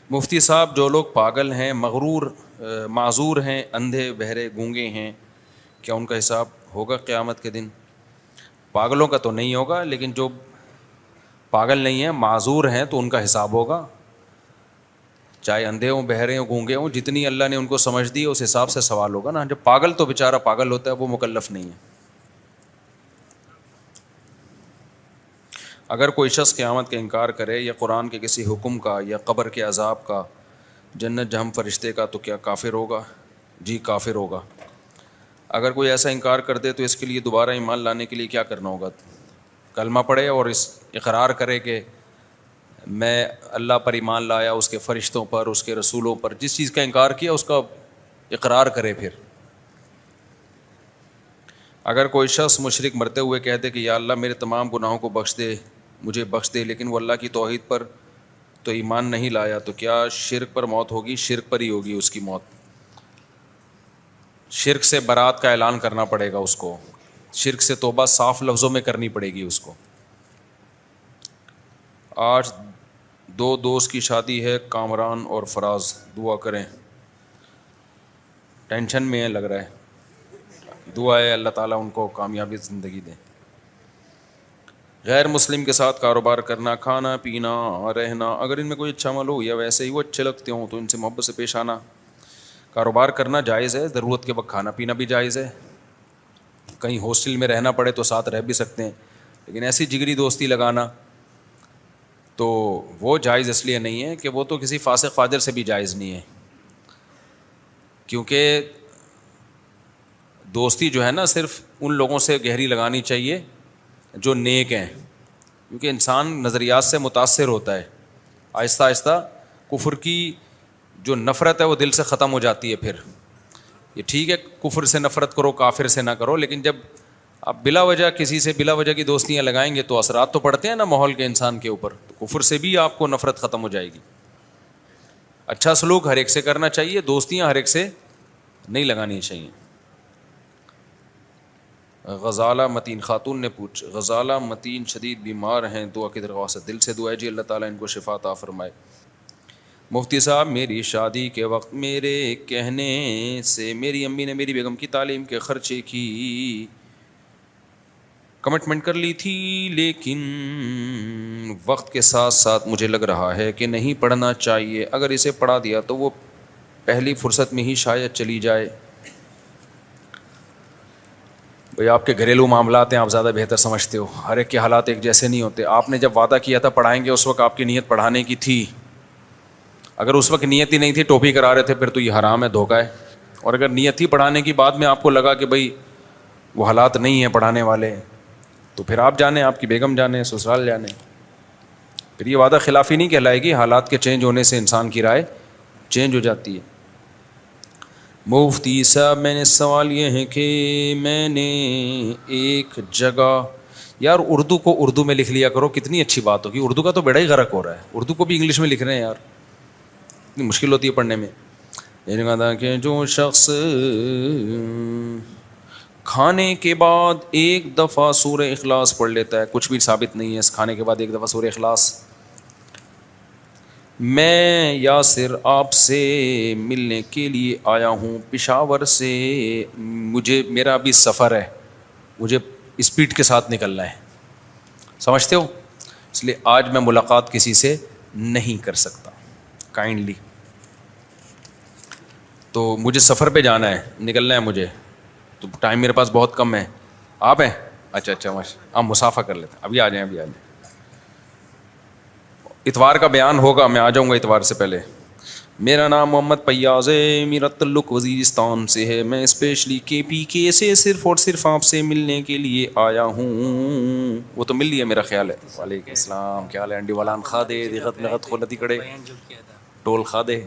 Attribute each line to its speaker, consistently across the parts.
Speaker 1: مفتی صاحب، جو لوگ پاگل ہیں، مغرور، معذور ہیں، اندھے بہرے گونگے ہیں، کیا ان کا حساب ہوگا قیامت کے دن؟ پاگلوں کا تو نہیں ہوگا، لیکن جو پاگل نہیں ہیں، معذور ہیں، تو ان کا حساب ہوگا. چاہے اندھے ہوں، بہرے ہوں، گونگے ہوں، جتنی اللہ نے ان کو سمجھ دی اس حساب سے سوال ہوگا نا. جب پاگل تو بیچارہ پاگل ہوتا ہے، وہ مکلف نہیں ہے. اگر کوئی شخص قیامت کا انکار کرے یا قرآن کے کسی حکم کا یا قبر کے عذاب کا، جنت جہنم فرشتے کا، تو کیا کافر ہوگا؟ جی کافر ہوگا. اگر کوئی ایسا انکار کر دے تو اس کے لیے دوبارہ ایمان لانے کے لیے کیا کرنا ہوگا؟ کلمہ پڑھے اور اس اقرار کرے کہ میں اللہ پر ایمان لایا، اس کے فرشتوں پر، اس کے رسولوں پر، جس چیز کا انکار کیا اس کا اقرار کرے. پھر اگر کوئی شخص مشرک مرتے ہوئے کہہ دے کہ یا اللہ میرے تمام گناہوں کو بخش دے، مجھے بخش دے، لیکن وہ اللہ کی توحید پر تو ایمان نہیں لایا، تو کیا شرک پر موت ہوگی؟ شرک پر ہی ہوگی اس کی موت. شرک سے برات کا اعلان کرنا پڑے گا اس کو، شرک سے توبہ صاف لفظوں میں کرنی پڑے گی اس کو. آج دو دوست کی شادی ہے، کامران اور فراز، دعا کریں. ٹینشن میں ہے لگ رہا ہے. دعا ہے اللہ تعالیٰ ان کو کامیابی زندگی دے. غیر مسلم کے ساتھ کاروبار کرنا، کھانا پینا رہنا، اگر ان میں کوئی اچھا عمل ہو یا ویسے ہی وہ اچھے لگتے ہوں تو ان سے محبت سے پیش آنا. کاروبار کرنا جائز ہے، ضرورت کے وقت کھانا پینا بھی جائز ہے. کہیں ہاسٹل میں رہنا پڑے تو ساتھ رہ بھی سکتے ہیں، لیکن ایسی جگری دوستی لگانا تو وہ جائز اس لیے نہیں ہے کہ وہ تو کسی فاسق فاجر سے بھی جائز نہیں ہے. کیونکہ دوستی جو ہے نا، صرف ان لوگوں سے گہری لگانی چاہیے جو نیک ہیں، کیونکہ انسان نظریات سے متاثر ہوتا ہے. آہستہ آہستہ کفر کی جو نفرت ہے وہ دل سے ختم ہو جاتی ہے. پھر یہ ٹھیک ہے کفر سے نفرت کرو، کافر سے نہ کرو، لیکن جب آپ بلا وجہ کسی سے بلا وجہ کی دوستیاں لگائیں گے تو اثرات تو پڑتے ہیں نا ماحول کے انسان کے اوپر. تو کفر سے بھی آپ کو نفرت ختم ہو جائے گی. اچھا سلوک ہر ایک سے کرنا چاہیے، دوستیاں ہر ایک سے نہیں لگانی چاہیے. غزالہ متین خاتون نے غزالہ متین شدید بیمار ہیں، دعا کی درخواست. دل سے دعا ہے جی اللہ تعالیٰ ان کو شفا عطا فرمائے. مفتی صاحب، میری شادی کے وقت میرے کہنے سے میری امی نے میری بیگم کی تعلیم کے خرچے کی کمٹمنٹ کر لی تھی، لیکن وقت کے ساتھ ساتھ مجھے لگ رہا ہے کہ نہیں پڑھنا چاہیے. اگر اسے پڑھا دیا تو وہ پہلی فرصت میں ہی شاید چلی جائے. بھئی آپ کے گھریلو معاملات ہیں، آپ زیادہ بہتر سمجھتے ہو، ہر ایک کے حالات ایک جیسے نہیں ہوتے. آپ نے جب وعدہ کیا تھا پڑھائیں گے، اس وقت آپ کی نیت پڑھانے کی تھی. اگر اس وقت نیت ہی نہیں تھی، ٹوپی کرا رہے تھے، پھر تو یہ حرام ہے، دھوکہ ہے. اور اگر نیت ہی پڑھانے کی بعد میں آپ کو لگا کہ بھئی وہ حالات نہیں ہیں پڑھانے والے، تو پھر آپ جانیں، آپ کی بیگم جانیں، سسرال جانیں. پھر یہ وعدہ خلافی نہیں کہلائے گی. حالات کے چینج ہونے سے انسان کی رائے چینج ہو جاتی ہے. مفتی صاحب، میں نے سوال یہ ہے کہ میں نے ایک جگہ، یار اردو کو اردو میں لکھ لیا کرو، کتنی اچھی بات ہوگی. اردو کا تو بیڑا ہی غرق ہو رہا ہے، اردو کو بھی انگلش میں لکھ رہے ہیں یار، اتنی مشکل ہوتی ہے پڑھنے میں. یہ کہا تھا کہ جو شخص کھانے کے بعد ایک دفعہ سورہ اخلاص پڑھ لیتا ہے، کچھ بھی ثابت نہیں ہے کھانے کے بعد ایک دفعہ سورہ اخلاص. میں یاسر آپ سے ملنے کے لیے آیا ہوں پشاور سے، میرا ابھی سفر ہے، مجھے اسپیڈ کے ساتھ نکلنا ہے، سمجھتے ہو، اس لیے آج میں ملاقات کسی سے نہیں کر سکتا کائنڈلی. تو مجھے سفر پہ جانا ہے، نکلنا ہے مجھے، تو ٹائم میرے پاس بہت کم ہے. آپ ہیں؟ اچھا ماشاء، آپ مسافہ کر لیتے ہیں. ابھی آ جائیں. اتوار کا بیان ہوگا، میں آ جاؤں گا اتوار سے پہلے. میرا نام محمد پیاز ہے، میرا تعلق وزیرستان سے ہے، میں اسپیشلی KPK سے صرف اور صرف آپ سے ملنے کے لیے آیا ہوں. وہ تو مل لیا میرا خیال ہے. وعلیکم السلام، کیا حال ہے؟ انڈی والان خادے دغت نغت خلتی کڑے ٹول خادے.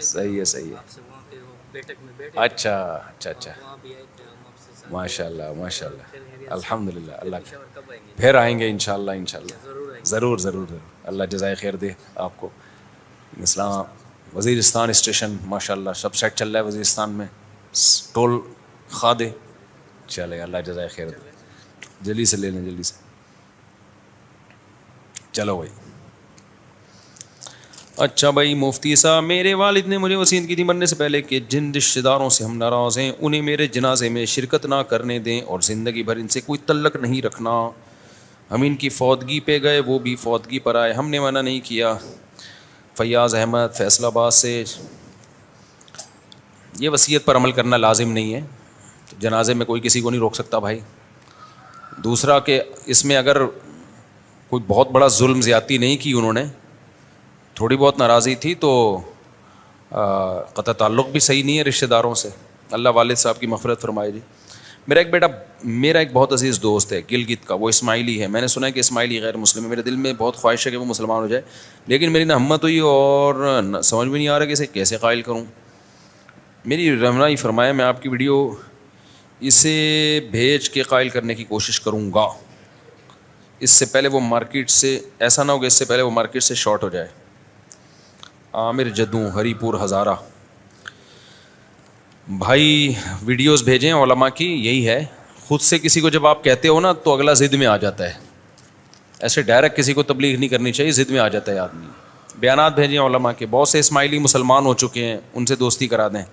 Speaker 1: صحیح ہے. اچھا. ماشاء اللہ الحمد للہ. اللہ پھر آئیں گے انشاءاللہ. ضرور. اللہ جزائے خیر دے آپ کو. اسلام وزیرستان اسٹیشن ماشاء اللہ سب سیٹ چل رہا ہے وزیرستان میں، ٹول خادے. چلے اللہ جزائے خیر دے. جلدی سے لے لیں. چلو بھائی. اچھا بھائی مفتی صاحب، میرے والد نے مجھے وصیت کی تھی مرنے سے پہلے کہ جن رشتہ داروں سے ہم ناراض ہیں انہیں میرے جنازے میں شرکت نہ کرنے دیں اور زندگی بھر ان سے کوئی تعلق نہیں رکھنا. ہم ان کی فوتگی پہ گئے، وہ بھی فوتگی پر آئے، ہم نے منع نہیں کیا. فیاض احمد فیصل آباد سے. یہ وصیت پر عمل کرنا لازم نہیں ہے، جنازے میں کوئی کسی کو نہیں روک سکتا بھائی. دوسرا کہ اس میں اگر کوئی بہت بڑا ظلم زیادتی نہیں کی انہوں نے، تھوڑی بہت ناراضی تھی تو قطع تعلق بھی صحیح نہیں ہے رشتہ داروں سے. اللہ والد صاحب کی مغفرت فرمائے جی. میرا ایک بہت عزیز دوست ہے گلگت کا، وہ اسماعیلی ہے. میں نے سنا ہے کہ اسماعیلی غیر مسلم ہے. میرے دل میں بہت خواہش ہے کہ وہ مسلمان ہو جائے، لیکن میری نہ ہمت ہوئی اور سمجھ میں نہیں آ رہا کہ اسے کیسے قائل کروں. میری رہنمائی فرمائے، میں آپ کی ویڈیو اسے بھیج کے قائل کرنے کی کوشش کروں گا. اس سے پہلے وہ مارکیٹ سے، ایسا نہ ہو کہ اس سے پہلے وہ مارکیٹ سے شارٹ ہو جائے. عامر جدوں ہری پور ہزارہ. بھائی ویڈیوز بھیجیں علماء کی، یہی ہے. خود سے کسی کو جب آپ کہتے ہو نا تو اگلا ضد میں آ جاتا ہے. ایسے ڈائریکٹ کسی کو تبلیغ نہیں کرنی چاہیے، ضد میں آ جاتا ہے آدمی. بیانات بھیجیں علماء کے. بہت سے اسماعیلی مسلمان ہو چکے ہیں، ان سے دوستی کرا دیں.